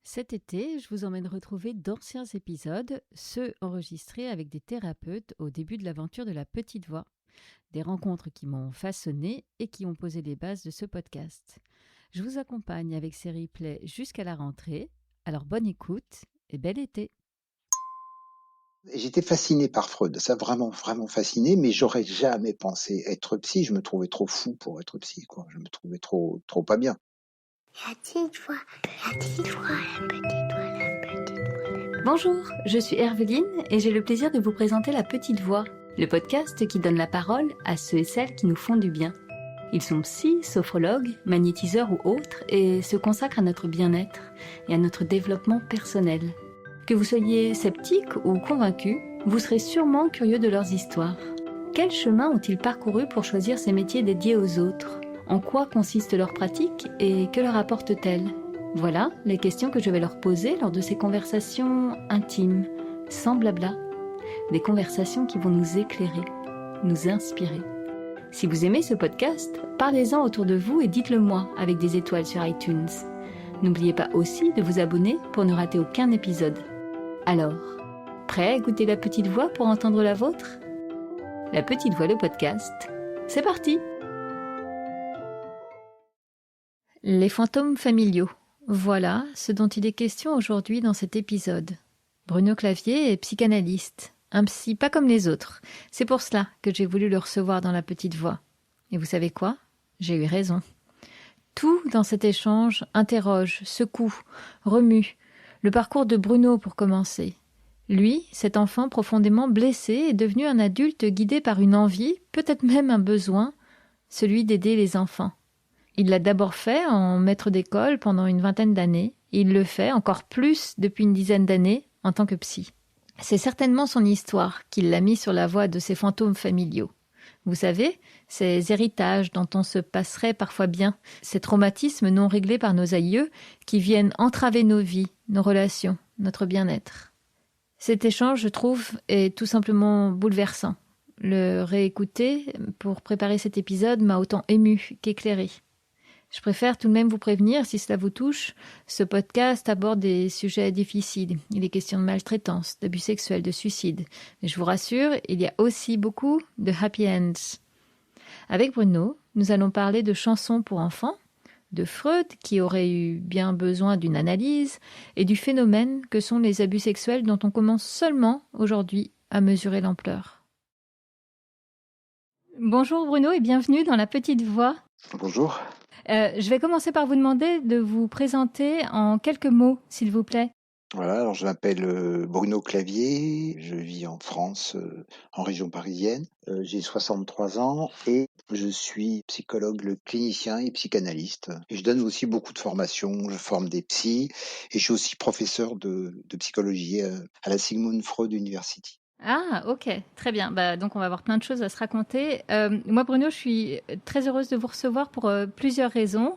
Cet été, je vous emmène retrouver d'anciens épisodes, ceux enregistrés avec des thérapeutes au début de l'aventure de la petite voix. Des rencontres qui m'ont façonné et qui ont posé les bases de ce podcast. Je vous accompagne avec ces replays jusqu'à la rentrée. Alors bonne écoute et bel été. J'étais fasciné par Freud, ça vraiment, vraiment fasciné, mais j'aurais jamais pensé être psy. Je me trouvais trop fou pour être psy, quoi. Je me trouvais trop pas bien. La petite voix, la petite voix, la petite voix, la petite voix. Bonjour, je suis Herveline et j'ai le plaisir de vous présenter La Petite Voix, le podcast qui donne la parole à ceux et celles qui nous font du bien. Ils sont psy, sophrologues, magnétiseurs ou autres et se consacrent à notre bien-être et à notre développement personnel. Que vous soyez sceptique ou convaincu, vous serez sûrement curieux de leurs histoires. Quel chemin ont-ils parcouru pour choisir ces métiers dédiés aux autres ? En quoi consiste leur pratique et que leur apporte-t-elle ? Voilà les questions que je vais leur poser lors de ces conversations intimes, sans blabla. Des conversations qui vont nous éclairer, nous inspirer. Si vous aimez ce podcast, parlez-en autour de vous et dites-le moi avec des étoiles sur iTunes. N'oubliez pas aussi de vous abonner pour ne rater aucun épisode. Alors, prêt à écouter La Petite Voix pour entendre la vôtre ? La Petite Voix, le podcast, c'est parti ! Les fantômes familiaux. Voilà ce dont il est question aujourd'hui dans cet épisode. Bruno Clavier est psychanalyste, un psy pas comme les autres. C'est pour cela que j'ai voulu le recevoir dans La Petite Voix. Et vous savez quoi ? J'ai eu raison. Tout dans cet échange interroge, secoue, remue. Le parcours de Bruno pour commencer. Lui, cet enfant profondément blessé, est devenu un adulte guidé par une envie, peut-être même un besoin, celui d'aider les enfants. Il l'a d'abord fait en maître d'école pendant une vingtaine d'années, et il le fait encore plus depuis une dizaine d'années en tant que psy. C'est certainement son histoire qui l'a mis sur la voie de ces fantômes familiaux. Vous savez, ces héritages dont on se passerait parfois bien, ces traumatismes non réglés par nos aïeux qui viennent entraver nos vies, nos relations, notre bien-être. Cet échange, je trouve, est tout simplement bouleversant. Le réécouter pour préparer cet épisode m'a autant ému qu'éclairé. Je préfère tout de même vous prévenir, si cela vous touche, ce podcast aborde des sujets difficiles. Il est question de maltraitance, d'abus sexuels, de suicide. Mais je vous rassure, il y a aussi beaucoup de happy ends. Avec Bruno, nous allons parler de chansons pour enfants, de Freud, qui aurait eu bien besoin d'une analyse, et du phénomène que sont les abus sexuels dont on commence seulement aujourd'hui à mesurer l'ampleur. Bonjour Bruno et bienvenue dans La Petite Voix. Bonjour. Je vais commencer par vous demander de vous présenter en quelques mots, s'il vous plaît. Voilà, alors je m'appelle Bruno Clavier, je vis en France, en région parisienne. J'ai 63 ans et je suis psychologue clinicien et psychanalyste. Et je donne aussi beaucoup de formations, je forme des psys et je suis aussi professeur de psychologie à la Sigmund Freud University. Ah, ok, très bien. Donc, on va avoir plein de choses à se raconter. Moi, Bruno, je suis très heureuse de vous recevoir pour plusieurs raisons.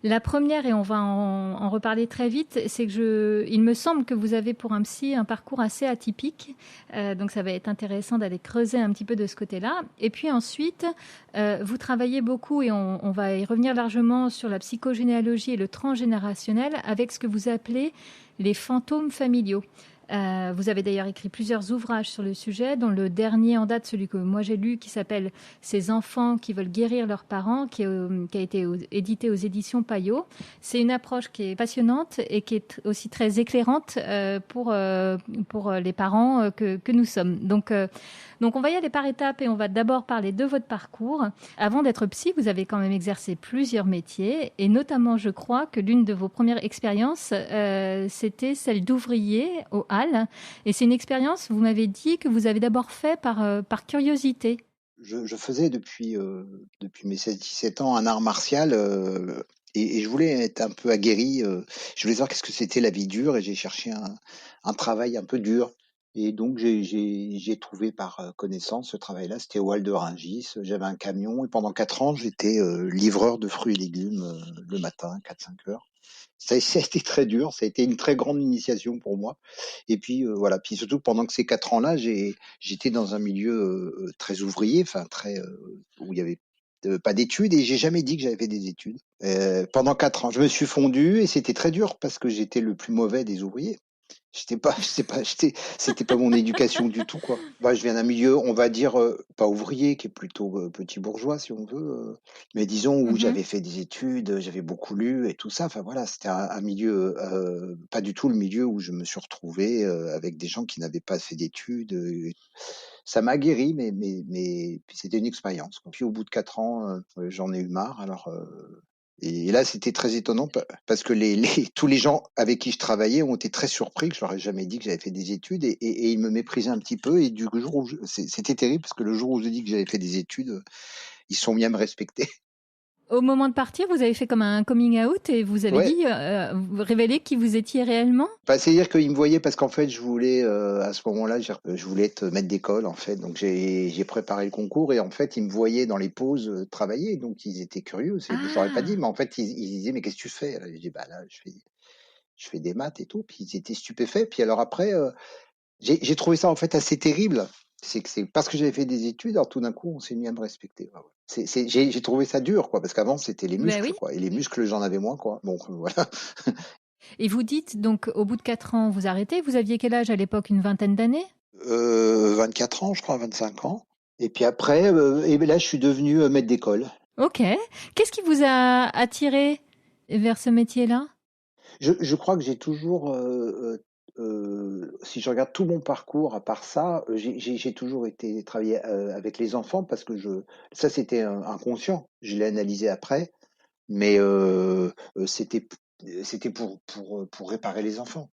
La première, et on va en reparler très vite, c'est que il me semble que vous avez pour un psy un parcours assez atypique. Donc, ça va être intéressant d'aller creuser un petit peu de ce côté-là. Et puis ensuite, vous travaillez beaucoup, et on va y revenir largement sur la psychogénéalogie et le transgénérationnel avec ce que vous appelez les fantômes familiaux. Vous avez d'ailleurs écrit plusieurs ouvrages sur le sujet, dont le dernier en date, celui que moi j'ai lu, qui s'appelle « Ces enfants qui veulent guérir leurs parents », qui a été édité aux éditions Payot. C'est une approche qui est passionnante et qui est aussi très éclairante pour les parents que nous sommes. Donc on va y aller par étapes et on va d'abord parler de votre parcours. Avant d'être psy, vous avez quand même exercé plusieurs métiers et notamment, je crois que l'une de vos premières expériences, c'était celle d'ouvrier au Halles. Et c'est une expérience, vous m'avez dit, que vous avez d'abord fait par curiosité. Je faisais depuis mes 16-17 ans un art martial et je voulais être un peu aguerri. Je voulais savoir qu'est-ce que c'était la vie dure et j'ai cherché un travail un peu dur. Et donc j'ai trouvé par connaissance ce travail-là. C'était au Hall de Rungis. J'avais un camion et pendant 4 ans j'étais livreur de fruits et légumes le matin, 4-5 heures. Ça a été très dur, ça a été une très grande initiation pour moi. Et puis voilà, puis surtout pendant que ces 4 ans-là, j'étais dans un milieu très ouvrier, enfin très où il y avait pas d'études et j'ai jamais dit que j'avais fait des études. Pendant 4 ans, je me suis fondu et c'était très dur parce que j'étais le plus mauvais des ouvriers. C'était pas mon éducation du tout, quoi. Bah, je viens d'un milieu, on va dire, pas ouvrier, qui est plutôt petit bourgeois, si on veut, mais disons où Mhm. j'avais fait des études, j'avais beaucoup lu et tout ça. Enfin voilà, c'était un milieu, pas du tout le milieu où je me suis retrouvé avec des gens qui n'avaient pas fait d'études. Ça m'a guéri, mais puis c'était une expérience. Puis au bout de 4 ans, j'en ai eu marre. Alors et là, c'était très étonnant parce que tous les gens avec qui je travaillais ont été très surpris que je leur ai jamais dit que j'avais fait des études et ils me méprisaient un petit peu. Et du jour où c'était terrible parce que le jour où je dis que j'avais fait des études, ils sont mis à me respecter. Au moment de partir, vous avez fait comme un coming out et vous avez Ouais. dit, vous révélé qui vous étiez réellement? Bah, c'est-à-dire qu'ils me voyaient parce qu'en fait, je voulais, à ce moment-là, je voulais être maître d'école, en fait. Donc, j'ai préparé le concours et en fait, ils me voyaient dans les pauses travailler. Donc, ils étaient curieux. Je leur ai pas dit, Ah, mais en fait, ils disaient, mais qu'est-ce que tu fais? Alors, je dis, bah là, je fais des maths et tout. Puis ils étaient stupéfaits. Puis alors après, j'ai trouvé ça en fait assez terrible. C'est que c'est parce que j'avais fait des études, alors tout d'un coup, on s'est mis à me respecter. Ah ouais. J'ai trouvé ça dur, quoi, parce qu'avant, c'était les ben muscles, oui. quoi. Et les muscles, j'en avais moins, quoi. Bon, voilà. Et vous dites donc au bout de 4 ans, vous arrêtez. Vous aviez quel âge à l'époque? Une vingtaine d'années? 24 ans, je crois, 25 ans. Et puis après, et ben là, je suis devenu maître d'école. Ok. Qu'est-ce qui vous a attiré vers ce métier-là? Je crois que j'ai toujours, si je regarde tout mon parcours, à part ça, j'ai toujours été travailler avec les enfants parce que ça c'était inconscient. Je l'ai analysé après, mais c'était pour réparer les enfants.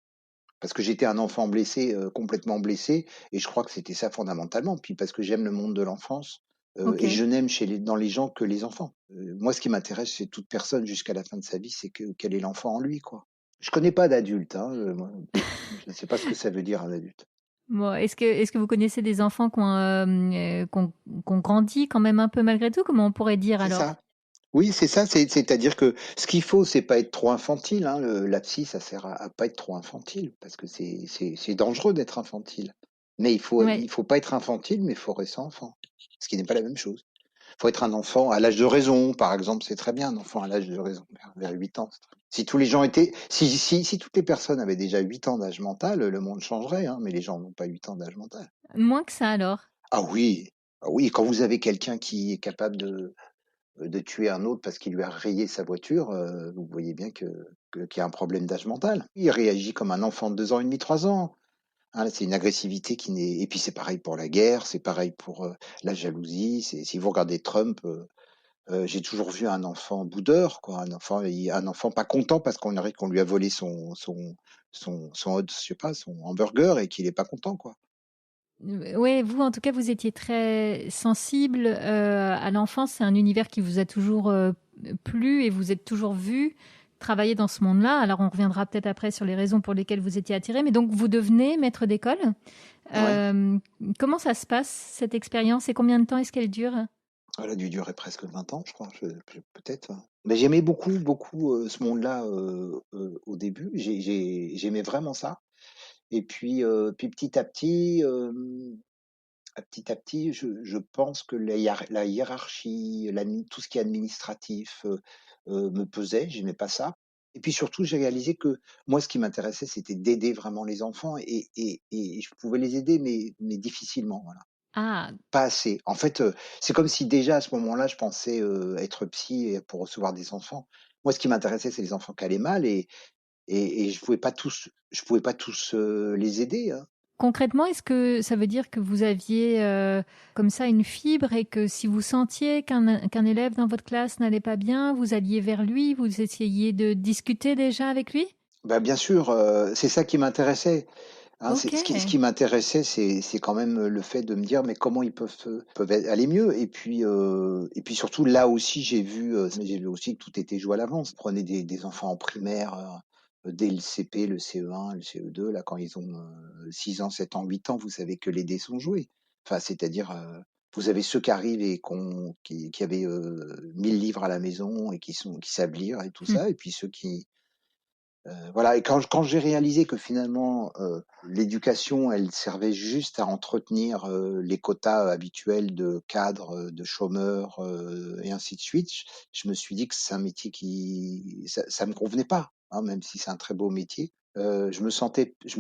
Parce que j'étais un enfant blessé, complètement blessé, et je crois que c'était ça fondamentalement. Puis parce que j'aime le monde de l'enfance, Ok. et je n'aime dans les gens que les enfants. Moi, ce qui m'intéresse chez toute personne jusqu'à la fin de sa vie, c'est quel est l'enfant en lui, quoi. Je connais pas d'adulte, hein, moi, je ne sais pas ce que ça veut dire un adulte. Bon, est-ce que vous connaissez des enfants qui ont grandi quand même un peu malgré tout? Comment on pourrait dire C'est alors? ça. Oui, c'est ça. C'est-à-dire que ce qu'il faut, c'est pas être trop infantile. Hein. La psy, ça sert à pas être trop infantile parce que c'est dangereux d'être infantile. Mais Ouais. il faut pas être infantile, mais il faut rester enfant. Ce qui n'est pas la même chose. Il faut être un enfant à l'âge de raison, par exemple, c'est très bien, un enfant à l'âge de raison, vers 8 ans. C'est très bien. Si tous les gens étaient, si toutes les personnes avaient déjà 8 ans d'âge mental, le monde changerait, hein, mais les gens n'ont pas 8 ans d'âge mental. Moins que ça alors. Ah oui, ah oui, quand vous avez quelqu'un qui est capable de tuer un autre parce qu'il lui a rayé sa voiture, vous voyez bien qu'il y a un problème d'âge mental. Il réagit comme un enfant de 2 ans et demi, 3 ans. Hein, c'est une agressivité qui n'est. Et puis c'est pareil pour la guerre, c'est pareil pour la jalousie. Si vous regardez Trump, j'ai toujours vu un enfant boudeur, quoi, un enfant pas content parce qu'on lui a volé je sais pas, son hamburger et qu'il est pas content, quoi. Ouais, vous en tout cas, vous étiez très sensible à l'enfance. C'est un univers qui vous a toujours plu et vous êtes toujours vu travailler dans ce monde-là. Alors on reviendra peut-être après sur les raisons pour lesquelles vous étiez attiré. Mais donc vous devenez maître d'école. Ouais. Euh, Comment ça se passe cette expérience et combien de temps est-ce qu'elle dure? Elle a dû durer presque 20 ans, je crois, peut-être. Hein. Mais j'aimais beaucoup, beaucoup ce monde-là au début. J'aimais vraiment ça. Et puis petit à petit, je pense que la hiérarchie, tout ce qui est administratif me pesait. J'aimais pas ça. Et puis surtout, j'ai réalisé que moi, ce qui m'intéressait, c'était d'aider vraiment les enfants. Et je pouvais les aider, mais difficilement. Voilà. Ah, Pas assez. En fait, c'est comme si déjà à ce moment-là, je pensais être psy pour recevoir des enfants. Moi, ce qui m'intéressait, c'est les enfants qui allaient mal et je pouvais pas tous les aider. Hein. concrètement, est-ce que ça veut dire que vous aviez comme ça une fibre et que si vous sentiez qu'un élève dans votre classe n'allait pas bien, vous alliez vers lui, vous essayiez de discuter déjà avec lui? Bah, bien sûr, c'est ça qui m'intéressait. Hein, Ok. ce qui m'intéressait, c'est quand même le fait de me dire, mais comment ils peuvent aller mieux. Et puis surtout, là aussi, j'ai vu aussi que tout était joué à l'avance. Prenez des enfants en primaire, dès le CP, le CE1, le CE2, là, quand ils ont 6 ans, 7 ans, 8 ans, vous savez que les dés sont joués. Enfin, c'est-à-dire, vous avez ceux qui arrivent et qui avaient 1000 livres à la maison et qui savent lire et tout Hmm. ça, et puis ceux Voilà. Et quand j'ai réalisé que finalement l'éducation, elle servait juste à entretenir les quotas habituels de cadres, de chômeurs et ainsi de suite, je me suis dit que c'est un métier qui ça me convenait pas, hein, même si c'est un très beau métier. Je me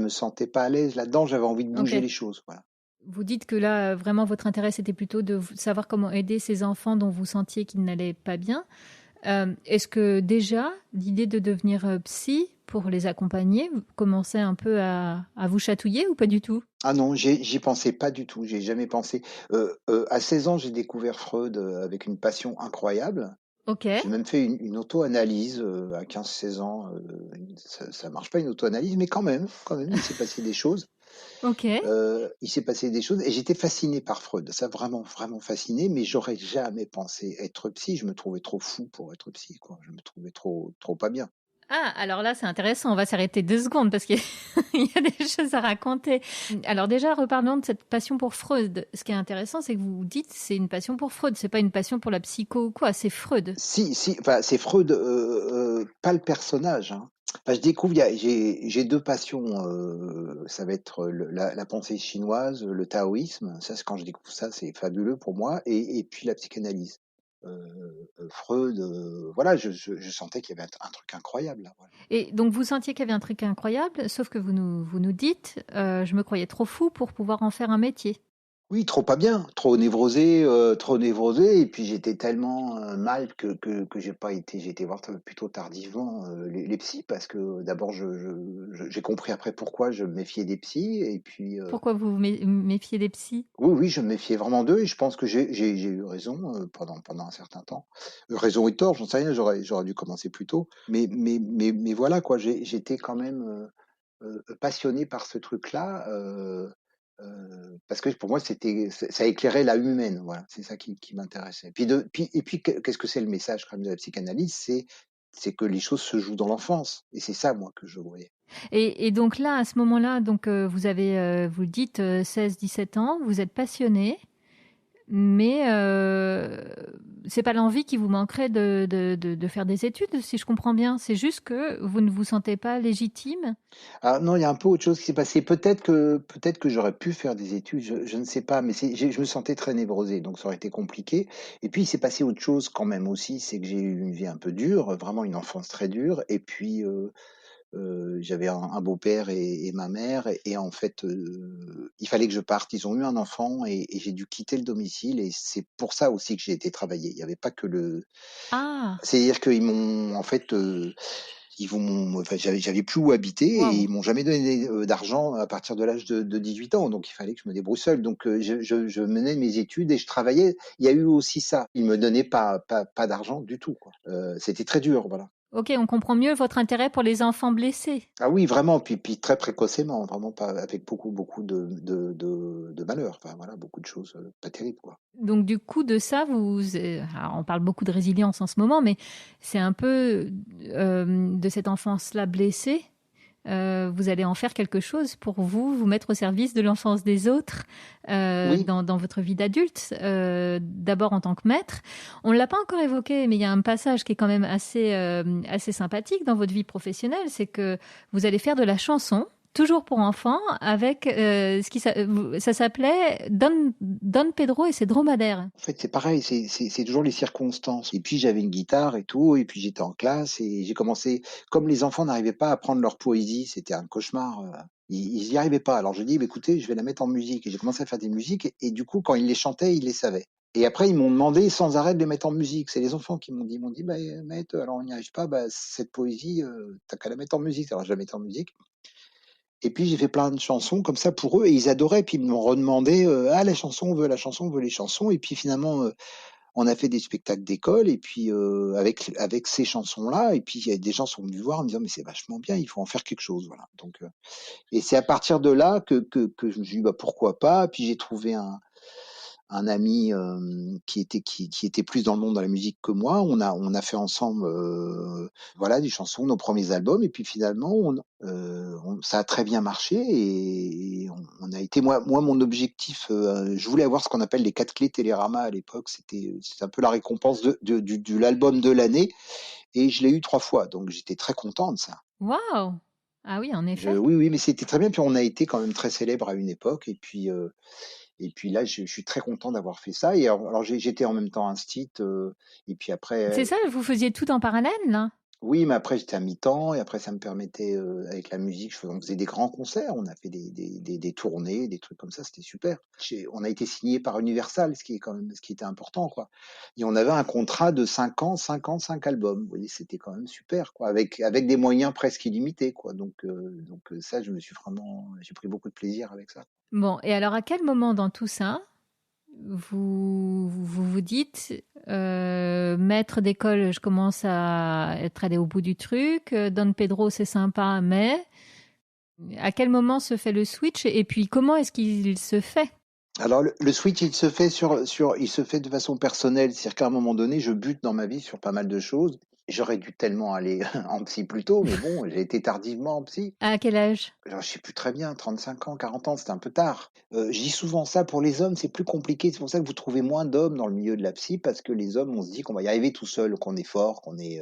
sentais pas à l'aise là-dedans. J'avais envie de bouger Ok. les choses. Voilà. Vous dites que là, vraiment, votre intérêt, c'était plutôt de savoir comment aider ces enfants dont vous sentiez qu'ils n'allaient pas bien. Est-ce que déjà, l'idée de devenir psy pour les accompagner commençait un peu à vous chatouiller ou pas du tout? Ah non, j'y pensais pas du tout. J'ai jamais pensé. À 16 ans, j'ai découvert Freud avec une passion incroyable. Ok, J'ai même fait une auto-analyse à 15-16 ans. Ça marche pas une auto-analyse, mais quand même, il s'est passé des choses. ok. Il s'est passé des choses et j'étais fasciné par Freud. Ça vraiment, vraiment fasciné, mais j'aurais jamais pensé être psy. Je me trouvais trop fou pour être psy, quoi. Je me trouvais trop, trop pas bien. Ah, alors là, c'est intéressant. On va s'arrêter 2 secondes parce qu'il y a des choses à raconter. Alors déjà, reparlons de cette passion pour Freud. Ce qui est intéressant, c'est que vous dites c'est une passion pour Freud. C'est pas une passion pour la psycho ou quoi. C'est Freud. Si, enfin, c'est Freud, pas le personnage, hein. Enfin, je découvre, j'ai deux passions. Ça va être la pensée chinoise, le taoïsme. Ça, quand je découvre ça, c'est fabuleux pour moi. Et puis la psychanalyse. Freud, voilà, je sentais qu'il y avait un truc incroyable là. Voilà. Et donc vous sentiez qu'il y avait un truc incroyable, sauf que vous nous dites, je me croyais trop fou pour pouvoir en faire un métier. Oui, trop pas bien, trop névrosé, et puis j'étais tellement mal que j'ai été voir plutôt tardivement les psys, parce que d'abord j'ai compris après pourquoi je me méfiais des psys, et puis Pourquoi vous vous méfiez des psys? oui, oui, je me méfiais vraiment d'eux, et je pense que j'ai eu raison pendant un certain temps. Raison et tort, j'en sais rien, j'aurais dû commencer plus tôt, mais voilà quoi, j'étais quand même passionné par ce truc-là. Parce que pour moi, ça éclairait l'âme humaine. Voilà, c'est ça qui m'intéressait. Et puis, qu'est-ce que c'est le message quand même de la psychanalyse? C'est que les choses se jouent dans l'enfance. Et c'est ça, moi, que je voyais. Et donc là, à ce moment-là, donc vous avez, vous le dites, 16-17 ans, vous êtes passionné, mais c'est pas l'envie qui vous manquerait de faire des études, si je comprends bien. C'est juste que vous ne vous sentez pas légitime. Ah non, il y a un peu autre chose qui s'est passé. Peut-être que j'aurais pu faire des études, je ne sais pas, mais je me sentais très névrosé, donc ça aurait été compliqué. Et puis il s'est passé autre chose quand même aussi, c'est que j'ai eu une vie un peu dure, vraiment une enfance très dure. Et puis j'avais un beau-père et ma mère, et en fait, il fallait que je parte. Ils ont eu un enfant, et j'ai dû quitter le domicile, et c'est pour ça aussi que j'ai été travailler. Il n'y avait pas que le. Ah, C'est-à-dire qu'ils m'ont, en fait, enfin, j'avais plus où habiter, et waouh. ils m'ont jamais donné d'argent à partir de l'âge de 18 ans. Donc il fallait que je me débrouille seul. Donc je menais mes études et je travaillais. Il y a eu aussi ça. Ils me donnaient pas d'argent du tout, quoi. C'était très dur, voilà. Ok, on comprend mieux votre intérêt pour les enfants blessés. Ah oui, vraiment, puis très précocement, vraiment pas avec beaucoup de malheur. Enfin voilà, beaucoup de choses pas terribles, quoi. Donc du coup de ça, alors, on parle beaucoup de résilience en ce moment, mais c'est un peu de cette enfance-là blessée. Vous allez en faire quelque chose pour vous mettre au service de l'enfance des autres Oui, dans votre vie d'adulte. D'abord en tant que maître. On ne l'a pas encore évoqué, mais il y a un passage qui est quand même assez sympathique dans votre vie professionnelle, c'est que vous allez faire de la chanson. Toujours pour enfants, avec ça s'appelait Don Pedro et ses dromadaires. en fait c'est pareil, c'est toujours les circonstances. Et puis j'avais une guitare et tout, et puis j'étais en classe, et j'ai commencé. Comme les enfants n'arrivaient pas à apprendre leur poésie, c'était un cauchemar. Ils y arrivaient pas. Alors je dis, bah, écoutez, je vais la mettre en musique. Et j'ai commencé à faire des musiques, et du coup, quand ils les chantaient, ils les savaient. Et après, ils m'ont demandé sans arrêt de les mettre en musique. C'est les enfants qui m'ont dit, bah, maître, alors on n'y arrive pas, bah, cette poésie, t'as qu'à la mettre en musique. Alors je la mettais en musique. Et puis j'ai fait plein de chansons comme ça pour eux, et ils adoraient. Puis ils me redemandé, ah, la chanson, on veut la chanson, on veut les chansons. Et puis finalement, on a fait des spectacles d'école, et puis avec ces chansons-là. Et puis il y a des gens sont venus voir en me disant, mais c'est vachement bien, il faut en faire quelque chose, voilà. Donc et c'est à partir de là que je me suis dit, bah pourquoi pas. Puis j'ai trouvé un ami qui était plus dans le monde de la musique que moi. On a fait ensemble voilà, des chansons, nos premiers albums, et puis finalement ça a très bien marché, et on a été. Moi mon objectif, je voulais avoir ce qu'on appelle les 4 clés Télérama à l'époque. C'était un peu la récompense de l'album de l'année. et je l'ai eu 3 fois, donc j'étais très content de ça. Waouh! Ah oui, en effet. Oui, oui, mais c'était très bien, puis on a été quand même très célèbres à une époque et puis là, je suis très content d'avoir fait ça et alors j'étais en même temps instit, et puis C'est après, ça, vous faisiez tout en parallèle, là? oui, mais après j'étais à mi-temps et après ça me permettait, avec la musique, on faisait des grands concerts, on a fait des tournées, des trucs comme ça, c'était super. On a été signé par Universal, ce qui était important, quoi. Et on avait un contrat de 5 ans, 5 ans, 5 albums. Vous voyez, c'était quand même super, quoi, avec des moyens presque illimités, quoi. Donc ça, j'ai pris beaucoup de plaisir avec ça. Bon, et alors à quel moment dans tout ça, vous dites, maître d'école, je commence à être allé au bout du truc, Don Pedro, c'est sympa, mais à quel moment se fait le switch et puis comment est-ce qu'il se fait? Alors le switch, il se fait il se fait de façon personnelle, c'est-à-dire qu'à un moment donné, je bute dans ma vie sur pas mal de choses. J'aurais dû tellement aller en psy plus tôt, mais bon, j'ai été tardivement en psy. À quel âge? Alors, je sais plus très bien, 35 ans, 40 ans, c'était un peu tard. Je dis souvent ça, pour les hommes, c'est plus compliqué. C'est pour ça que vous trouvez moins d'hommes dans le milieu de la psy, parce que les hommes, on se dit qu'on va y arriver tout seul, qu'on est fort, qu'on est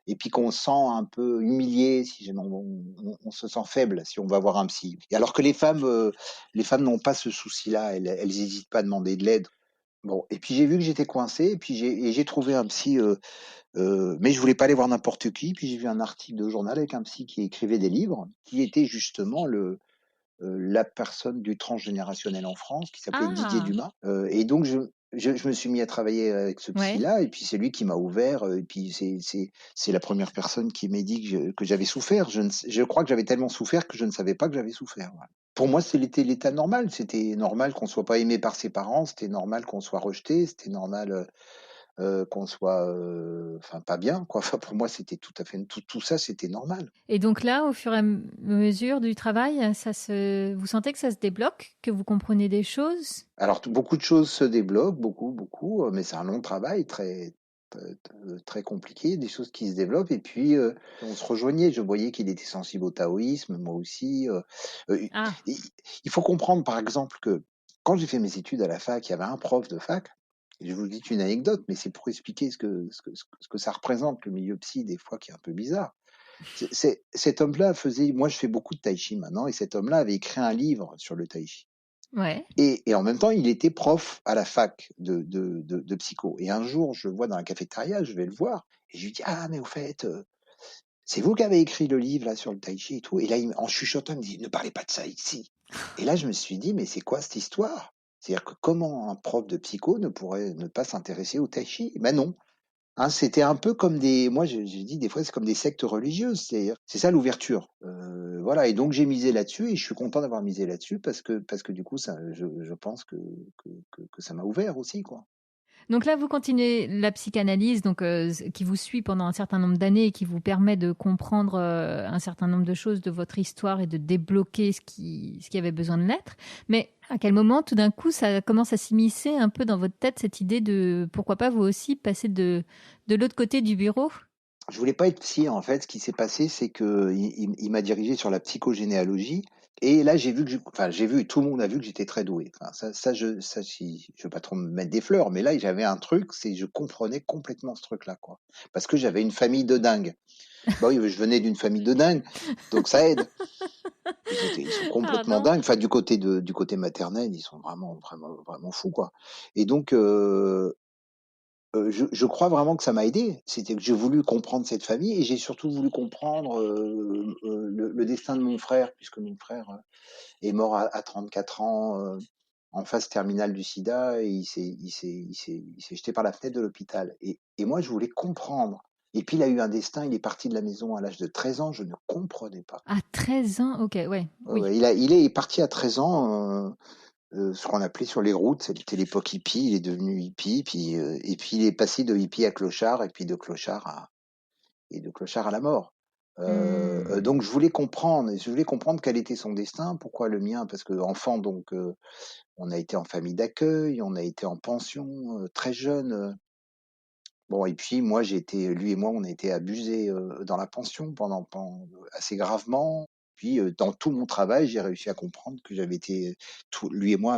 et puis qu'on se sent un peu humilié si jamais on se sent faible si on va voir un psy. Et alors que les femmes n'ont pas ce souci-là, elles hésitent pas à demander de l'aide. Bon, et puis j'ai vu que j'étais coincé, et puis j'ai trouvé un psy. Mais je voulais pas aller voir n'importe qui. Puis j'ai vu un article de journal avec un psy qui écrivait des livres, qui était justement la personne du transgénérationnel en France, qui s'appelait Didier Ah, Dumas. Et donc je me suis mis à travailler avec ce ouais. psy-là, et puis c'est lui qui m'a ouvert. Et puis c'est la première personne qui m'a dit que j'avais souffert. Je crois que j'avais tellement souffert que je ne savais pas que j'avais souffert. Voilà. Pour moi, c'était l'état normal. C'était normal qu'on soit pas aimé par ses parents. C'était normal qu'on soit rejeté. C'était normal qu'on soit, enfin pas bien, quoi. Enfin, pour moi, c'était tout à fait tout ça, c'était normal. Et donc là, au fur et à mesure du travail, vous sentez que ça se débloque, que vous comprenez des choses? Alors beaucoup de choses se débloquent, beaucoup, mais c'est un long travail très compliqué, des choses qui se développent et puis, on se rejoignait. Je voyais qu'il était sensible au taoïsme, moi aussi, Ah, i il faut comprendre, par exemple, que quand j'ai fait mes études à la fac, il y avait un prof de fac, et je vous dis une anecdote, mais c'est pour expliquer ce que ça représente, le milieu psy, des fois, qui est un peu bizarre. Cet homme-là moi je fais beaucoup de tai chi maintenant, et cet homme-là avait écrit un livre sur le tai chi. ouais. Et en même temps, il était prof à la fac de psycho. Et un jour, je le vois dans la cafétéria, je vais le voir, et je lui dis, ah, mais au fait, c'est vous qui avez écrit le livre là sur le tai chi et tout. Et là, en chuchotant, il me dit, ne parlez pas de ça ici. Et là, je me suis dit, mais c'est quoi cette histoire? C'est-à-dire que comment un prof de psycho ne pourrait ne pas s'intéresser au tai chi? Ben non. Hein, c'était un peu comme moi j'ai dit des fois c'est comme des sectes religieuses, c'est ça l'ouverture. Voilà, et donc j'ai misé là-dessus et je suis content d'avoir misé là-dessus parce que du coup ça, je pense que ça m'a ouvert aussi, quoi. Donc là, vous continuez la psychanalyse, donc qui vous suit pendant un certain nombre d'années et qui vous permet de comprendre un certain nombre de choses de votre histoire et de débloquer ce qui avait besoin de l'être. Mais à quel moment, tout d'un coup, ça commence à s'immiscer un peu dans votre tête cette idée de pourquoi pas vous aussi passer de l'autre côté du bureau? Je voulais pas être psy en fait, ce qui s'est passé c'est que il m'a dirigé sur la psychogénéalogie et là j'ai vu j'ai vu, tout le monde a vu que j'étais très doué. Enfin si je veux pas trop me mettre des fleurs, mais là j'avais un truc, c'est je comprenais complètement ce truc-là, quoi. Parce que j'avais une famille de dingues. Bah oui, je venais d'une famille de dingues, donc ça aide. Ils sont complètement Pardon? dingues. Enfin, du côté maternel, ils sont vraiment, vraiment, vraiment fous, quoi. Et donc, je crois vraiment que ça m'a aidé. C'était que j'ai voulu comprendre cette famille et j'ai surtout voulu comprendre le destin de mon frère, puisque mon frère est mort à 34 ans en phase terminale du sida et il s'est jeté par la fenêtre de l'hôpital. Et moi, je voulais comprendre. Et puis, il a eu un destin, il est parti de la maison à l'âge de 13 ans, je ne comprenais pas. À 13 ans? Ok, ouais, Ouais, oui. ouais, il est parti à 13 ans, ce qu'on appelait sur les routes, c'était l'époque hippie, il est devenu hippie, et puis il est passé de hippie à clochard, et puis de clochard à la mort. Hmm. Donc je voulais comprendre quel était son destin, pourquoi le mien, parce que enfant, donc on a été en famille d'accueil, on a été en pension très jeune. Bon, et puis moi lui et moi, on a été abusés dans la pension assez gravement. Puis dans tout mon travail, j'ai réussi à comprendre que lui et moi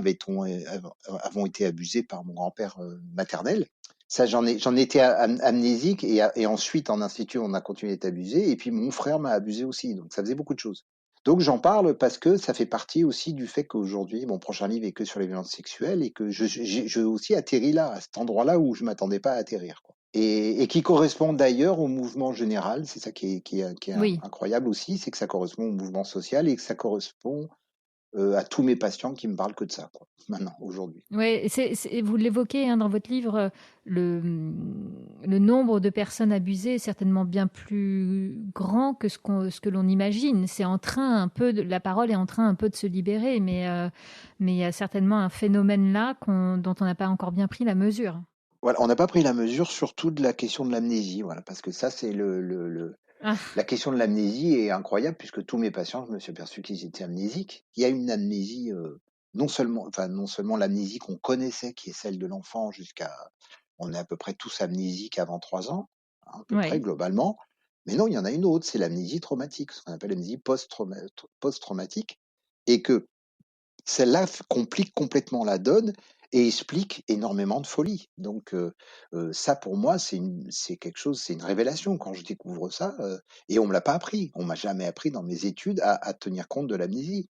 avons été abusés par mon grand-père maternel. Ça, j'en étais amnésique et ensuite en institut, on a continué d'être abusé. Et puis mon frère m'a abusé aussi, donc ça faisait beaucoup de choses. Donc j'en parle parce que ça fait partie aussi du fait qu'aujourd'hui, mon prochain livre est que sur les violences sexuelles et que je aussi atterri là, à cet endroit-là où je m'attendais pas à atterrir, quoi. Et qui correspond d'ailleurs au mouvement général. C'est ça qui est Oui. incroyable aussi, c'est que ça correspond au mouvement social et que ça correspond à tous mes patients qui me parlent que de ça, quoi, maintenant, aujourd'hui. Ouais, vous l'évoquez hein, dans votre livre, le nombre de personnes abusées est certainement bien plus grand que ce que l'on imagine. C'est en train un peu la parole est en train un peu de se libérer, mais il y a certainement un phénomène là dont on n'a pas encore bien pris la mesure. Voilà, on n'a pas pris la mesure surtout de la question de l'amnésie, voilà, parce que ça, c'est Ah, la question de l'amnésie est incroyable puisque tous mes patients, je me suis aperçu qu'ils étaient amnésiques. Il y a une amnésie, non seulement l'amnésie qu'on connaissait, qui est celle de l'enfant on est à peu près tous amnésiques avant 3 ans, hein, à peu près ouais. globalement. Mais non, il y en a une autre, c'est l'amnésie traumatique, ce qu'on appelle l'amnésie post-traumatique, et que celle-là complique complètement la donne et explique énormément de folie. Donc ça pour moi c'est quelque chose, c'est une révélation quand je découvre ça et on me l'a pas appris. On m'a jamais appris dans mes études à tenir compte de l'amnésie.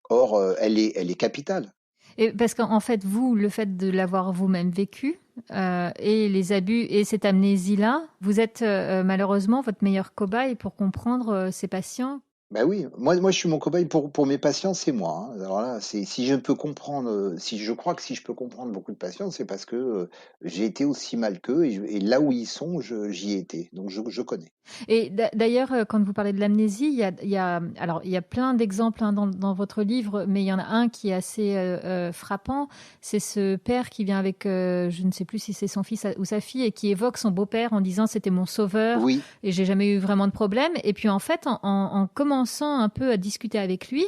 Or elle est capitale. Et parce qu'en fait, vous, le fait de l'avoir vous-même vécu et les abus et cette amnésie-là, vous êtes malheureusement votre meilleur cobaye pour comprendre ces patients. Bah oui, moi je suis mon cobaye pour mes patients, c'est moi, hein. Alors là, c'est si je peux comprendre, si je crois que si je peux comprendre beaucoup de patients, c'est parce que j'ai été aussi mal qu'eux et là où ils sont, j'y ai été. Donc je connais. Et d'ailleurs, quand vous parlez de l'amnésie, alors, il y a plein d'exemples hein, dans votre livre, mais il y en a un qui est assez frappant. C'est ce père qui vient avec, je ne sais plus si c'est son fils ou sa fille, et qui évoque son beau-père en disant c'était mon sauveur Oui, et j'ai jamais eu vraiment de problème. Et puis en fait, en commençant un peu à discuter avec lui,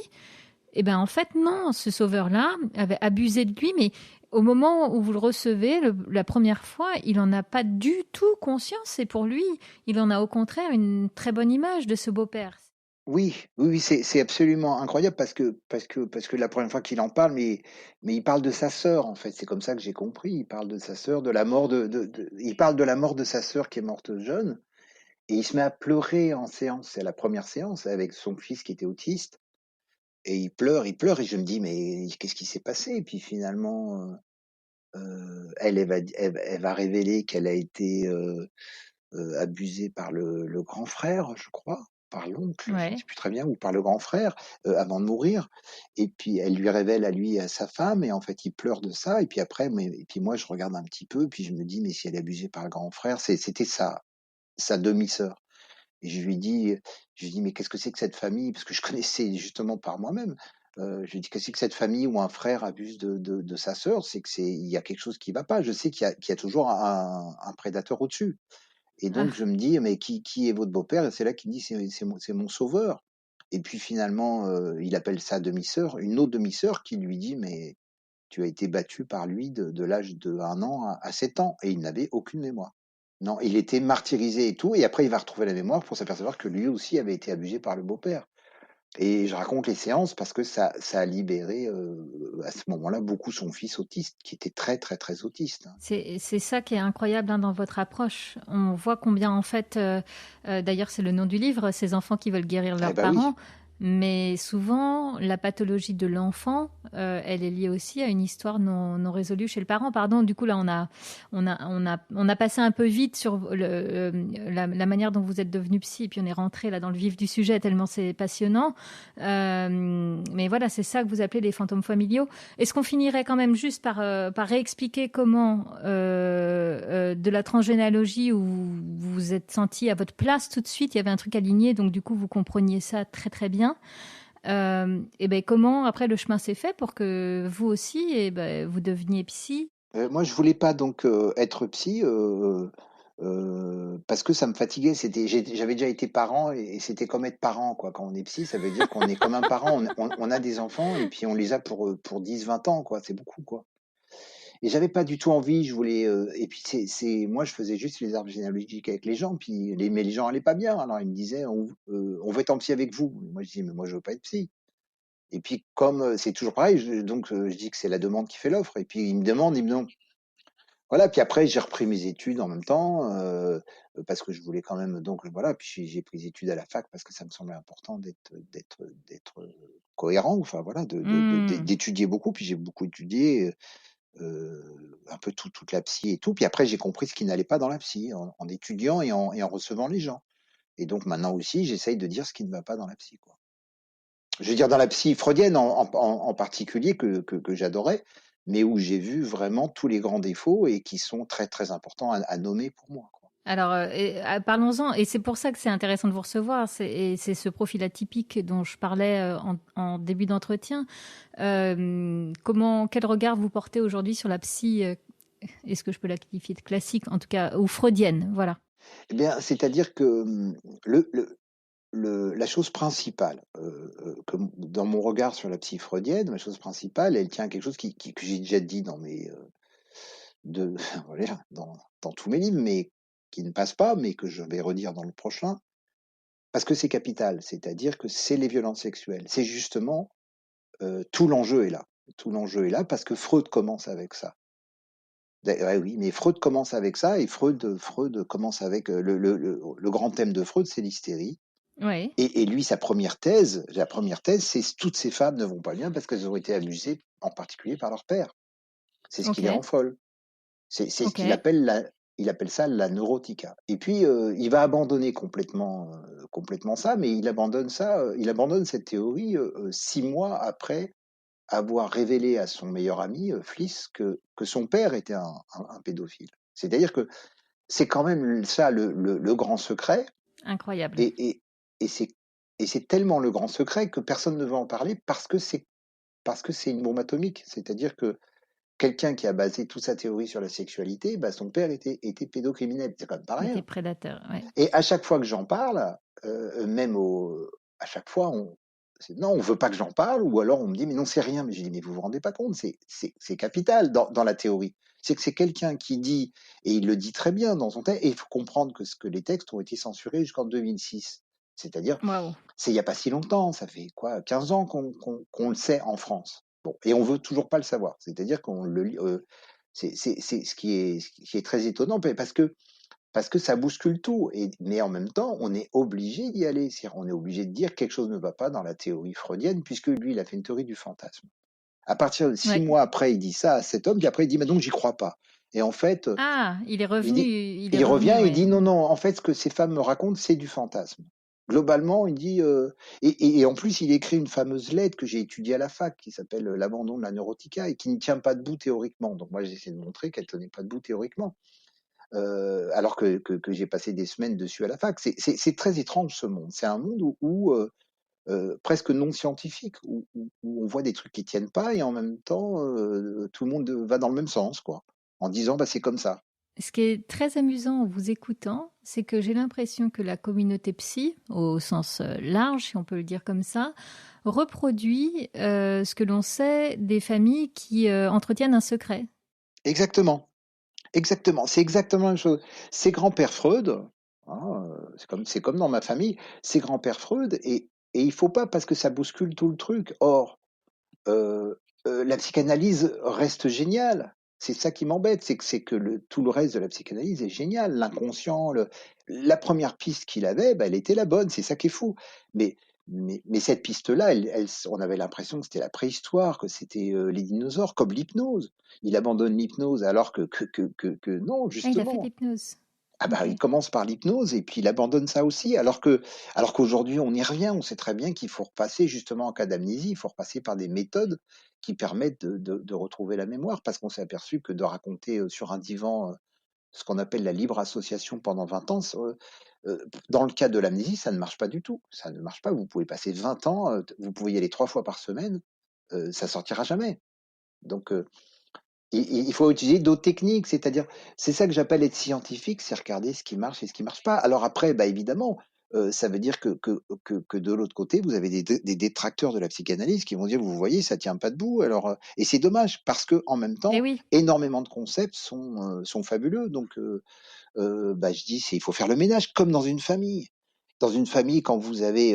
eh ben en fait non, ce sauveur-là avait abusé de lui, mais au moment où vous le recevez, la première fois, il en a pas du tout conscience. Et pour lui, il en a au contraire une très bonne image de ce beau-père. oui, oui, oui, c'est absolument incroyable parce que la première fois qu'il en parle, mais il parle de sa sœur en fait. C'est comme ça que j'ai compris. Il parle de sa sœur, de la mort il parle de la mort de sa sœur qui est morte jeune et il se met à pleurer en séance. C'est la première séance avec son fils qui était autiste et il pleure et je me dis mais qu'est-ce qui s'est passé? Et puis finalement, elle va révéler qu'elle a été abusée par le grand frère, je crois, par l'oncle, je ne sais Ouais. plus très bien, ou par le grand frère, avant de mourir. Et puis elle lui révèle à lui et à sa femme, et en fait il pleure de ça. Et puis après, et puis moi je regarde un petit peu, puis je me dis mais si elle est abusée par le grand frère, c'était sa demi-sœur. Et je lui dis mais qu'est-ce que c'est que cette famille? Parce que je connaissais justement par moi-même. Je lui dis qu'est-ce que c'est que cette famille où un frère abuse de sa sœur? C'est que il y a quelque chose qui va pas. Je sais qu'il y a toujours un prédateur au-dessus. Et donc je Ah. me dis: «Mais qui est votre beau-père?» Et c'est là qu'il me dit: «C'est mon sauveur». Et puis finalement, il appelle sa demi-sœur, une autre demi-sœur qui lui dit: «Mais tu as été battue par lui de l'âge de 1 an à 7 ans» et il n'avait aucune mémoire. Non, il était martyrisé et tout et après il va retrouver la mémoire pour s'apercevoir que lui aussi avait été abusé par le beau-père. Et je raconte les séances parce que ça a libéré, à ce moment-là, beaucoup son fils autiste, qui était très, très, très autiste, hein. C'est ça qui est incroyable hein, dans votre approche. On voit combien en fait, d'ailleurs c'est le nom du livre, ces enfants qui veulent guérir Eh leurs bah oui, parents. Mais souvent, la pathologie de l'enfant, elle est liée aussi à une histoire non résolue chez le parent. Pardon, du coup là, on a passé un peu vite sur la manière dont vous êtes devenu psy, et puis on est rentré là dans le vif du sujet tellement c'est passionnant. Mais voilà, c'est ça que vous appelez les fantômes familiaux. Est-ce qu'on finirait quand même juste par réexpliquer comment, de la transgénéalogie où vous vous êtes senti à votre place tout de suite, il y avait un truc aligné, donc du coup vous compreniez ça très très bien. Et ben comment après le chemin s'est fait pour que vous aussi, et ben, vous deveniez psy. moi je voulais pas donc, être psy, parce que ça me fatiguait. J'avais déjà été parent et c'était comme être parent, quoi. Quand on est psy, ça veut dire qu'on est comme un parent. On a des enfants et puis on les a pour 10-20 ans, quoi. C'est beaucoup, quoi. Et j'avais pas du tout envie, je voulais, et puis moi je faisais juste les arbres généalogiques avec les gens, puis les gens allaient pas bien. Alors ils me disaient: «On veut être en psy avec vous». Moi je dis: «Mais moi je veux pas être psy». Et puis comme, c'est toujours pareil, je dis que c'est la demande qui fait l'offre et puis ils me demandent, Voilà, puis après j'ai repris mes études en même temps, parce que je voulais quand même donc voilà, puis j'ai pris des études à la fac parce que ça me semblait important d'être cohérent, enfin voilà, Hmm. d'étudier beaucoup, puis j'ai beaucoup étudié, un peu toute la psy et tout, puis après j'ai compris ce qui n'allait pas dans la psy en étudiant et en recevant les gens. Et donc maintenant aussi, j'essaye de dire ce qui ne va pas dans la psy, quoi. Je veux dire dans la psy freudienne en particulier que j'adorais, mais où j'ai vu vraiment tous les grands défauts et qui sont très très importants à nommer pour moi, quoi. Alors, parlons-en. Et c'est pour ça que c'est intéressant de vous recevoir. Et c'est ce profil atypique dont je parlais en début d'entretien. Quel regard vous portez aujourd'hui sur la psy est-ce que je peux la qualifier de classique, en tout cas, ou freudienne, voilà. Eh bien, c'est-à-dire que la chose principale, dans mon regard sur la psy freudienne, la chose principale, elle tient à quelque chose que j'ai déjà dit dans mes voilà, dans tous mes livres, mais qui ne passe pas, mais que je vais redire dans le prochain, parce que c'est capital. C'est-à-dire que c'est les violences sexuelles. C'est justement tout l'enjeu est là. Tout l'enjeu est là parce que Freud commence avec ça. Ouais, oui, mais Freud commence avec ça et Freud commence avec le grand thème de Freud, c'est l'hystérie. Oui, Et lui, la première thèse, c'est toutes ces femmes ne vont pas bien parce qu'elles ont été abusées, en particulier par leur père. C'est ce qui ok, les rend folles. C'est ce ok, qu'il appelle il appelle ça la neurotica. Et puis il va abandonner complètement ça, mais il abandonne cette théorie 6 mois après avoir révélé à son meilleur ami Fliss que son père était un pédophile. C'est-à-dire que c'est quand même ça le grand secret, incroyable. et, et, et c'est et c'est tellement le grand secret que personne ne veut en parler parce que c'est une bombe atomique. C'est-à-dire que quelqu'un qui a basé toute sa théorie sur la sexualité, bah, son père était pédocriminel. C'est quand même pas Il était rien. prédateur, ouais. Et à chaque fois que j'en parle, même à chaque fois, non, on veut pas que j'en parle, ou alors on me dit, mais non, c'est rien. Mais je dis, mais vous vous rendez pas compte, c'est capital dans la théorie. C'est que c'est quelqu'un qui dit, et il le dit très bien dans son texte, et il faut comprendre que les textes ont été censurés jusqu'en 2006. C'est-à-dire, Waouh. c'est il y a pas si longtemps, ça fait quoi, 15 ans qu'on le sait en France. Bon, et on veut toujours pas le savoir. C'est-à-dire qu'on le lit, c'est ce qui est très étonnant, parce que ça bouscule tout. Mais en même temps, on est obligé d'y aller. C'est-à-dire, on est obligé de dire que quelque chose ne va pas dans la théorie freudienne, puisque lui, il a fait une théorie du fantasme. À partir de six Ouais. mois après, il dit ça à cet homme, puis après, il dit, mais donc, j'y crois pas. Et en fait, Ah, il dit, il est il revient revenu, et il ouais. dit, non, non, en fait, ce que ces femmes me racontent, c'est du fantasme. Globalement, il dit, et en plus, il écrit une fameuse lettre que j'ai étudiée à la fac, qui s'appelle L'abandon de la neurotica, et qui ne tient pas debout théoriquement. Donc, moi, j'essaie de montrer qu'elle tenait pas debout théoriquement. Alors que j'ai passé des semaines dessus à la fac. C'est très étrange, ce monde. C'est un monde où presque non scientifique, où on voit des trucs qui tiennent pas et en même temps, tout le monde va dans le même sens, quoi, en disant bah c'est comme ça. Ce qui est très amusant en vous écoutant, c'est que j'ai l'impression que la communauté psy, au sens large, si on peut le dire comme ça, reproduit ce que l'on sait des familles qui entretiennent un secret. Exactement, exactement. C'est exactement la même chose. C'est grand-père Freud, hein, c'est comme dans ma famille, c'est grand-père Freud, et il faut pas parce que ça bouscule tout le truc. Or, euh, la psychanalyse reste géniale. C'est ça qui m'embête, c'est que tout le reste de la psychanalyse est génial. L'inconscient, la première piste qu'il avait, bah, elle était la bonne. C'est ça qui est fou. Mais, mais cette piste-là, on avait l'impression que c'était la préhistoire, que c'était les dinosaures, comme l'hypnose. Il abandonne l'hypnose alors que non, Ah, il a fait de justement. l'hypnose. Ah bah, Ok. il commence par l'hypnose et puis il abandonne ça aussi, alors qu'aujourd'hui on y revient, on sait très bien qu'il faut repasser justement en cas d'amnésie, il faut repasser par des méthodes qui permettent de retrouver la mémoire, parce qu'on s'est aperçu que de raconter sur un divan ce qu'on appelle la libre association pendant 20 ans, dans le cas de l'amnésie, ça ne marche pas du tout. Ça ne marche pas. Vous pouvez passer 20 ans, vous pouvez y aller 3 fois par semaine, ça sortira jamais. Donc, il faut utiliser d'autres techniques, c'est-à-dire, c'est ça que j'appelle être scientifique, c'est regarder ce qui marche et ce qui marche pas. Alors après, bah évidemment, ça veut dire que de l'autre côté, vous avez des détracteurs de la psychanalyse qui vont dire, vous voyez, ça tient pas debout. Alors, et c'est dommage parce que en même Eh temps, oui. énormément de concepts sont fabuleux. Donc, bah, je dis, il faut faire le ménage, comme dans une famille. Dans une famille, quand vous avez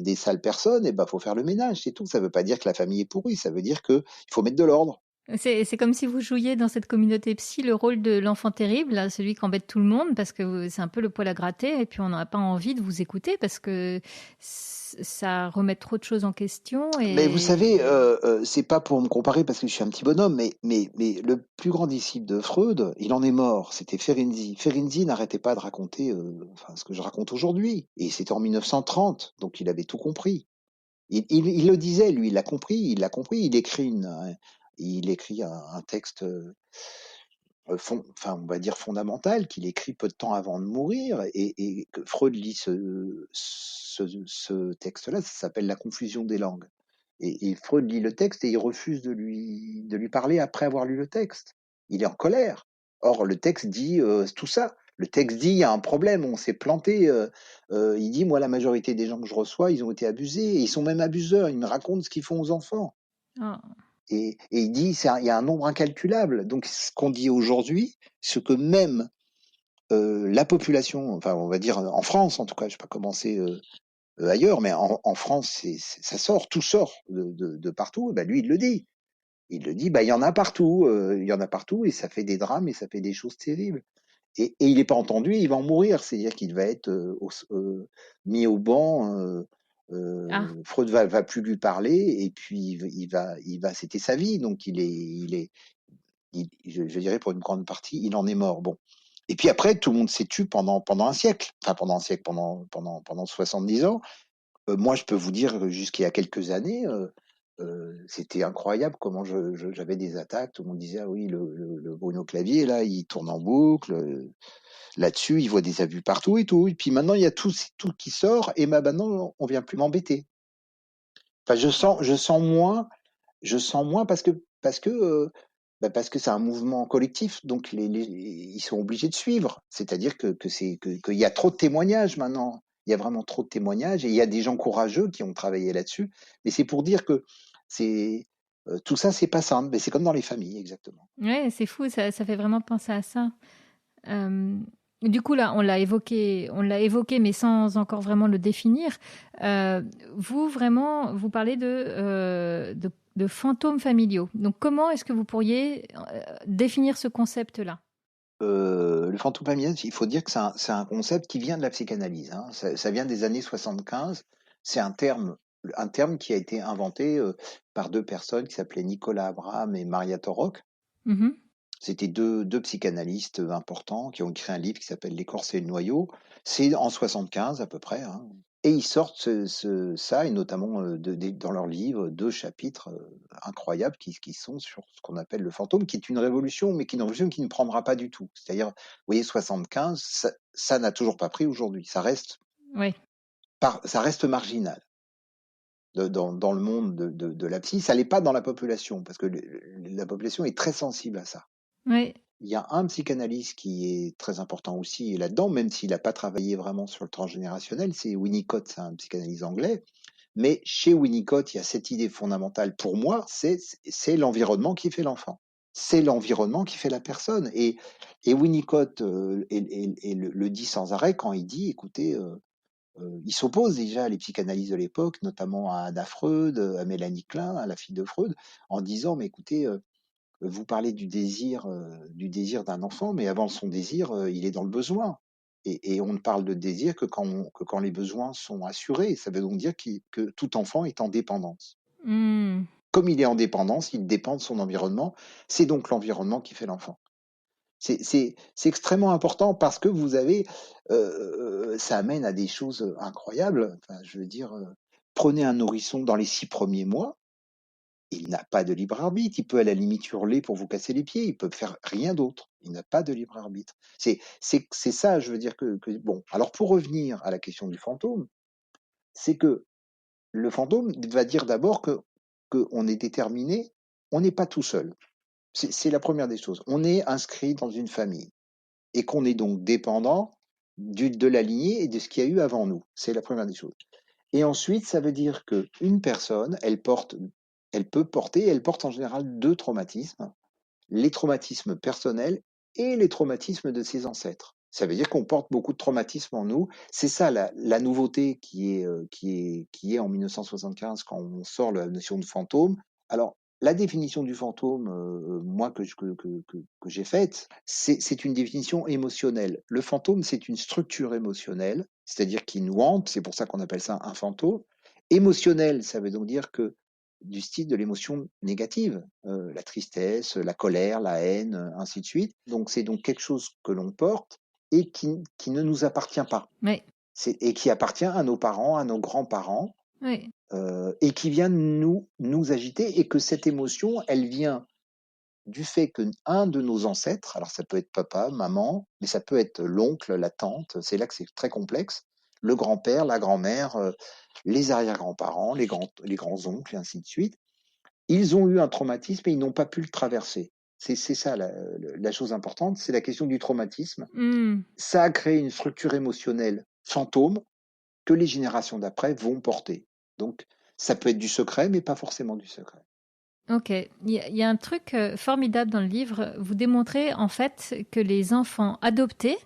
des sales personnes, et ben faut faire le ménage, c'est tout. Ça veut pas dire que la famille est pourrie, ça veut dire que il faut mettre de l'ordre. C'est comme si vous jouiez dans cette communauté psy le rôle de l'enfant terrible, là, celui qui embête tout le monde parce que c'est un peu le poil à gratter et puis on n'a pas envie de vous écouter parce que ça remet trop de choses en question Mais vous savez, et... c'est pas pour me comparer parce que je suis un petit bonhomme, mais le plus grand disciple de Freud, il en est mort. C'était Ferenczi. Ferenczi n'arrêtait pas de raconter, enfin, ce que je raconte aujourd'hui. Et c'était en 1930, donc il avait tout compris. Il le disait, lui, il l'a compris, il l'a compris. Il écrit un texte, enfin, on va dire fondamental, qu'il écrit peu de temps avant de mourir, et que Freud lit ce texte-là, ça s'appelle La confusion des langues. Et Freud lit le texte et il refuse de lui parler après avoir lu le texte. Il est en colère. Or, le texte dit tout ça. Le texte dit il y a un problème, on s'est planté. Il dit moi, la majorité des gens que je reçois, ils ont été abusés. Et ils sont même abuseurs. Ils me racontent ce qu'ils font aux enfants. Ah. Et il dit il y a un nombre incalculable. Donc, ce qu'on dit aujourd'hui, ce que même la population, enfin, on va dire en France en tout cas, je ne vais pas commencer ailleurs, mais en France, ça sort, tout sort de partout. Ben lui, il le dit. Il le dit, bah, il y en a partout, il y en a partout, et ça fait des drames et ça fait des choses terribles. Et il n'est pas entendu, il va en mourir, c'est-à-dire qu'il va être mis au banc. Ah. Freud va plus lui parler, et puis c'était sa vie, donc je dirais pour une grande partie, il en est mort. Bon. Et puis après, tout le monde s'est tué pendant un siècle, enfin pendant 70 ans. Moi, je peux vous dire, jusqu'il y a quelques années, c'était incroyable comment j'avais des attaques. Tout le monde disait, ah oui, le Bruno Clavier, là, il tourne en boucle. Là-dessus, il voit des abus partout et tout. Et puis maintenant, il y a tout qui sort, et maintenant, on vient plus m'embêter. Enfin, je sens moins parce que c'est un mouvement collectif, donc ils sont obligés de suivre. C'est-à-dire qu'il y a trop de témoignages maintenant. Il y a vraiment trop de témoignages, et il y a des gens courageux qui ont travaillé là-dessus. Mais c'est pour dire que c'est tout ça, c'est pas simple. Mais c'est comme dans les familles, exactement. Ouais, c'est fou, ça fait vraiment penser à ça. Euh, du coup, là, on l'a évoqué, mais sans encore vraiment le définir. Vous, vraiment, vous parlez de fantômes familiaux. Donc, comment est-ce que vous pourriez définir ce concept-là? Le fantôme familial, il faut dire que c'est un concept qui vient de la psychanalyse. Hein. Ça vient des années 75. C'est un terme qui a été inventé par deux personnes qui s'appelaient Nicolas Abraham et Maria Torok. Mhm. C'était deux psychanalystes importants qui ont écrit un livre qui s'appelle L'écorce et le noyau. C'est en 75 à peu près. Hein. Et ils sortent ça, et notamment dans leur livre, deux chapitres incroyables qui sont sur ce qu'on appelle le fantôme, qui est une révolution, mais qui est une révolution qui ne prendra pas du tout. C'est-à-dire, vous voyez, 75, ça n'a toujours pas pris aujourd'hui. Ouais. Ça reste marginal dans le monde de la psy. Ça l'est pas dans la population, parce que la population est très sensible à ça. Ouais. Il y a un psychanalyste qui est très important aussi là-dedans, même s'il n'a pas travaillé vraiment sur le transgénérationnel, c'est Winnicott, c'est un psychanalyste anglais. Mais chez Winnicott, il y a cette idée fondamentale pour moi, c'est l'environnement qui fait l'enfant. C'est l'environnement qui fait la personne. Et Winnicott le dit sans arrêt quand il dit, écoutez, il s'oppose déjà à les psychanalystes de l'époque, notamment à Anna Freud, à Mélanie Klein, à la fille de Freud, en disant, mais écoutez, vous parlez du désir d'un enfant, mais avant son désir, il est dans le besoin. Et on ne parle de désir que quand les besoins sont assurés. Ça veut donc dire que tout enfant est en dépendance. Hmm. Comme il est en dépendance, il dépend de son environnement. C'est donc l'environnement qui fait l'enfant. C'est extrêmement important parce que vous avez, ça amène à des choses incroyables. Enfin, je veux dire, prenez un nourrisson dans les 6 premiers mois. Il n'a pas de libre arbitre. Il peut à la limite hurler pour vous casser les pieds. Il peut faire rien d'autre. Il n'a pas de libre arbitre. C'est ça, je veux dire bon. Alors pour revenir à la question du fantôme, c'est que le fantôme va dire d'abord que on est déterminé. On n'est pas tout seul. C'est la première des choses. On est inscrit dans une famille et qu'on est donc dépendant de la lignée et de ce qu'il y a eu avant nous. C'est la première des choses. Et ensuite, ça veut dire qu'une personne, elle porte en général deux traumatismes, les traumatismes personnels et les traumatismes de ses ancêtres. Ça veut dire qu'on porte beaucoup de traumatismes en nous. C'est ça la nouveauté qui est en 1975 quand on sort la notion de fantôme. Alors, la définition du fantôme, moi que j'ai faite, c'est une définition émotionnelle. Le fantôme, c'est une structure émotionnelle, c'est-à-dire qui nous hante, c'est pour ça qu'on appelle ça un fantôme. Émotionnel, ça veut donc dire que du style de l'émotion négative, la tristesse, la colère, la haine, ainsi de suite. Donc c'est donc quelque chose que l'on porte et qui ne nous appartient pas. Oui, Et qui appartient à nos parents, à nos grands-parents, oui, et qui vient nous agiter, et que cette émotion, elle vient du fait que un de nos ancêtres, alors ça peut être papa, maman, mais ça peut être l'oncle, la tante, c'est là que c'est très complexe, le grand-père, la grand-mère, les arrière-grands-parents, les grands-oncles, et ainsi de suite. Ils ont eu un traumatisme et ils n'ont pas pu le traverser. C'est ça la chose importante, c'est la question du traumatisme. Hmm. Ça a créé une structure émotionnelle fantôme que les générations d'après vont porter. Donc, ça peut être du secret, mais pas forcément du secret. Ok. Il y a un truc formidable dans le livre. Vous démontrez en fait que les enfants adoptés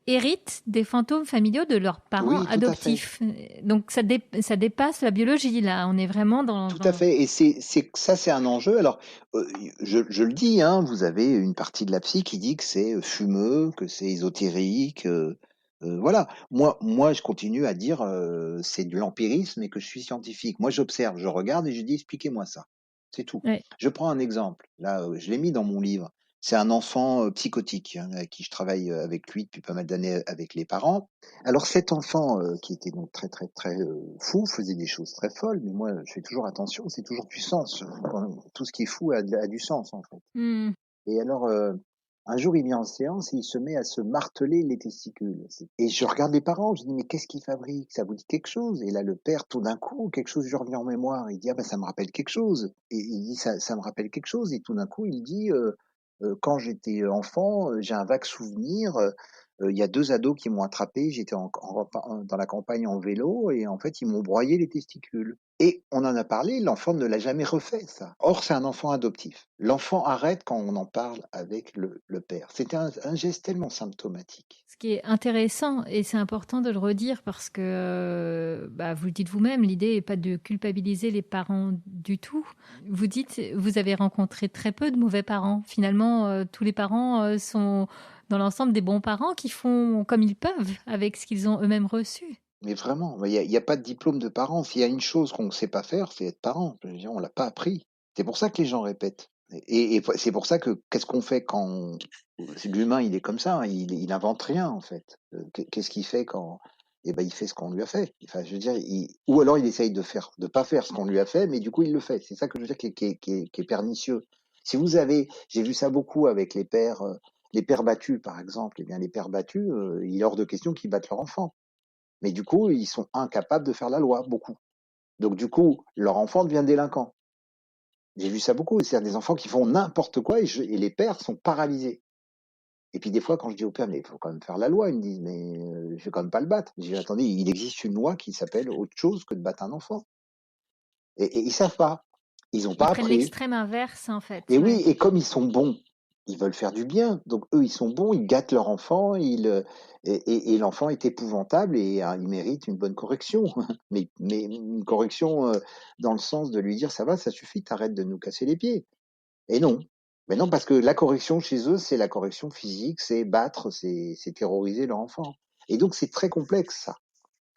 héritent des fantômes familiaux de leurs parents Oui, tout à fait. adoptifs. Donc ça dépasse la biologie là. On est vraiment Tout à fait. Et c'est un enjeu. Alors, je le dis, hein, vous avez une partie de la psy qui dit que c'est fumeux, que c'est ésotérique. Voilà. Moi, je continue à dire c'est de l'empirisme et que je suis scientifique. Moi, j'observe, je regarde et je dis expliquez-moi ça. C'est tout. Ouais. Je prends un exemple. Là, je l'ai mis dans mon livre. C'est un enfant psychotique, hein, avec qui je travaille avec lui depuis pas mal d'années avec les parents. Alors cet enfant qui était donc très très très fou, faisait des choses très folles, mais moi je fais toujours attention, c'est toujours du sens. Tout ce qui est fou a du sens en fait. Hmm. Et alors un jour il vient en séance et il se met à se marteler les testicules. Et je regarde les parents, je dis mais qu'est-ce qu'il fabrique? Ça vous dit quelque chose? Et là le père tout d'un coup quelque chose lui revient en mémoire. Il dit ah ben ça me rappelle quelque chose. Et il dit ça me rappelle quelque chose. Et tout d'un coup il dit quand j'étais enfant, j'ai un vague souvenir. Il y a deux ados qui m'ont attrapé. J'étais dans la campagne en vélo et en fait, ils m'ont broyé les testicules. Et on en a parlé, l'enfant ne l'a jamais refait, ça. Or, c'est un enfant adoptif. L'enfant arrête quand on en parle avec le père. C'était un geste tellement symptomatique. Ce qui est intéressant, et c'est important de le redire parce que bah, vous le dites vous-même, l'idée n'est pas de culpabiliser les parents du tout. Vous dites, vous avez rencontré très peu de mauvais parents. Finalement, tous les parents sont dans l'ensemble des bons parents qui font comme ils peuvent avec ce qu'ils ont eux-mêmes reçu. Mais vraiment, il y a pas de diplôme de parent. S'il y a une chose qu'on ne sait pas faire, c'est être parent. Je veux dire, on l'a pas appris. C'est pour ça que les gens répètent. Et c'est pour ça que qu'est-ce qu'on fait l'humain, il est comme ça, hein, il invente rien en fait. Qu'est-ce qu'il fait quand eh ben il fait ce qu'on lui a fait. Enfin, je veux dire, ou alors il essaye de pas faire ce qu'on lui a fait, mais du coup il le fait. C'est ça que je veux dire qui est pernicieux. Si vous avez, j'ai vu ça beaucoup avec les pères battus par exemple. Eh bien les pères battus, il est hors de question qu'ils battent leur enfant. Mais du coup, ils sont incapables de faire la loi, beaucoup. Donc du coup, leur enfant devient délinquant. J'ai vu ça beaucoup, c'est-à-dire des enfants qui font n'importe quoi et les pères sont paralysés. Et puis des fois, quand je dis au père, mais il faut quand même faire la loi, ils me disent, mais je vais quand même pas le battre. Je dis, attendez, il existe une loi qui s'appelle autre chose que de battre un enfant. Et ils savent pas. Ils ont Ils pas prennent appris. l'extrême inverse, en Et fait. oui, Ouais. et comme ils sont bons, ils veulent faire du bien. Donc eux, ils sont bons, ils gâtent leur enfant, et l'enfant est épouvantable et il mérite une bonne correction. Mais une correction dans le sens de lui dire ça va, ça suffit, t'arrêtes de nous casser les pieds. Et non. Mais non, parce que la correction chez eux, c'est la correction physique, c'est battre, c'est terroriser leur enfant. Et donc c'est très complexe ça.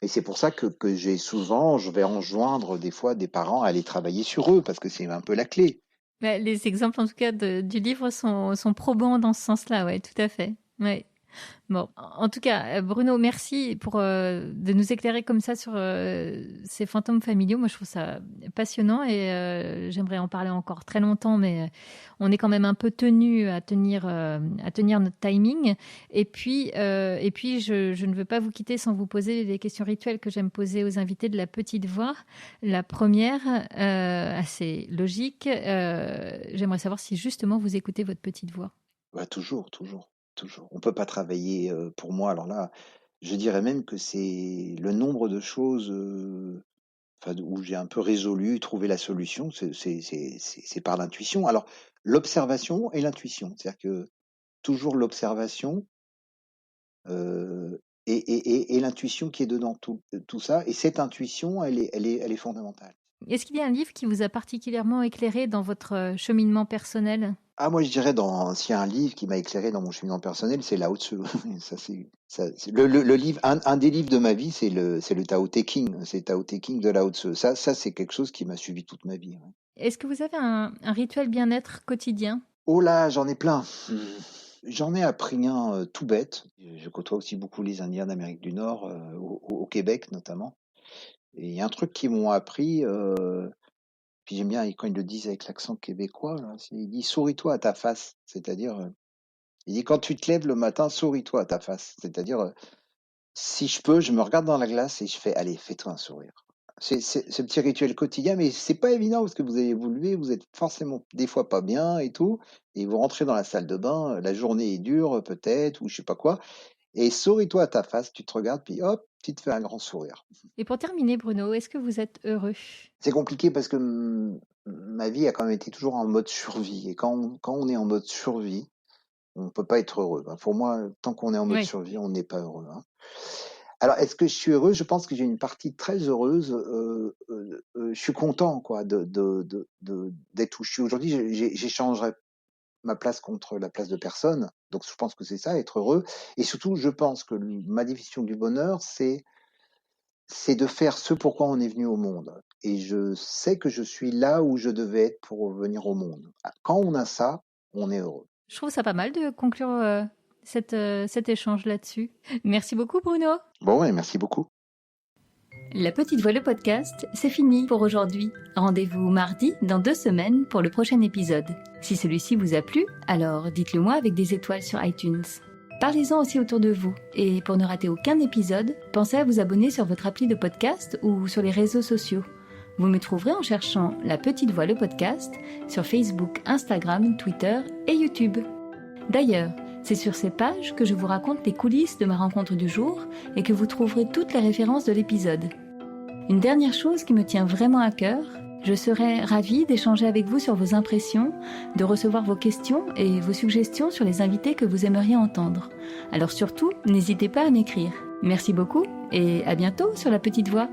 Et c'est pour ça que je vais enjoindre des fois des parents à aller travailler sur eux, parce que c'est un peu la clé. Ouais, les exemples, en tout cas, du livre sont probants dans ce sens-là. Ouais, tout à fait. Ouais. Bon, en tout cas, Bruno, merci pour de nous éclairer comme ça sur ces fantômes familiaux. Moi, je trouve ça passionnant et j'aimerais en parler encore très longtemps, mais on est quand même un peu tenu à tenir notre timing. Et puis, je ne veux pas vous quitter sans vous poser les questions rituelles que j'aime poser aux invités de la petite voix. La première, assez logique, j'aimerais savoir si justement vous écoutez votre petite voix. Bah, toujours, toujours, toujours. On peut pas travailler pour moi. Alors là, je dirais même que c'est le nombre de choses enfin, où j'ai un peu résolu, trouvé la solution, c'est par l'intuition. Alors, l'observation et l'intuition. C'est-à-dire que toujours l'observation, et l'intuition qui est dedans tout ça. Et cette intuition, elle est fondamentale. Est-ce qu'il y a un livre qui vous a particulièrement éclairé dans votre cheminement personnel? Ah, moi, je dirais, s'il y a un livre qui m'a éclairé dans mon cheminement personnel, c'est Lao Tzu. C'est le livre, un des livres de ma vie, c'est le Tao Te Ching. C'est Tao Te Ching de Lao Tzu. Ça, c'est quelque chose qui m'a suivi toute ma vie. Ouais. Est-ce que vous avez un rituel bien-être quotidien? Oh là, j'en ai plein. J'en ai appris un tout bête. Je côtoie aussi beaucoup les Indiens d'Amérique du Nord, au Québec notamment. Et il y a un truc qu'ils m'ont appris, puis j'aime bien quand ils le disent avec l'accent québécois, là, il dit souris-toi à ta face. C'est-à-dire, il dit quand tu te lèves le matin, souris-toi à ta face. C'est-à-dire, si je peux, je me regarde dans la glace et je fais allez, fais-toi un sourire. C'est ce petit rituel quotidien, mais c'est pas évident parce que vous allez vous lever, vous êtes forcément des fois pas bien et tout, et vous rentrez dans la salle de bain, la journée est dure peut-être, ou je sais pas quoi, et souris-toi à ta face, tu te regardes, puis hop, tu te fais un grand sourire. Et pour terminer, Bruno, est-ce que vous êtes heureux? C'est compliqué parce que ma vie a quand même été toujours en mode survie, et quand on est en mode survie, on peut pas être heureux. Pour moi, tant qu'on est en mode Oui. survie, on n'est pas heureux. Hein. Alors, est-ce que je suis heureux? Je pense que j'ai une partie très heureuse. Je suis content, quoi, d'être où je suis aujourd'hui. J'échangerai ma place contre la place de personne. Donc, je pense que c'est ça, être heureux. Et surtout, je pense que ma définition du bonheur, c'est de faire ce pourquoi on est venu au monde. Et je sais que je suis là où je devais être pour venir au monde. Quand on a ça, on est heureux. Je trouve ça pas mal de conclure cet échange là-dessus. Merci beaucoup, Bruno. Bon, ouais, merci beaucoup. La Petite Voix, le podcast, c'est fini pour aujourd'hui. Rendez-vous mardi dans 2 semaines pour le prochain épisode. Si celui-ci vous a plu, alors dites-le moi avec des étoiles sur iTunes. Parlez-en aussi autour de vous. Et pour ne rater aucun épisode, pensez à vous abonner sur votre appli de podcast ou sur les réseaux sociaux. Vous me trouverez en cherchant La Petite Voix, le podcast sur Facebook, Instagram, Twitter et YouTube. D'ailleurs, c'est sur ces pages que je vous raconte les coulisses de ma rencontre du jour et que vous trouverez toutes les références de l'épisode. Une dernière chose qui me tient vraiment à cœur, je serais ravie d'échanger avec vous sur vos impressions, de recevoir vos questions et vos suggestions sur les invités que vous aimeriez entendre. Alors surtout, n'hésitez pas à m'écrire. Merci beaucoup et à bientôt sur La Petite Voix.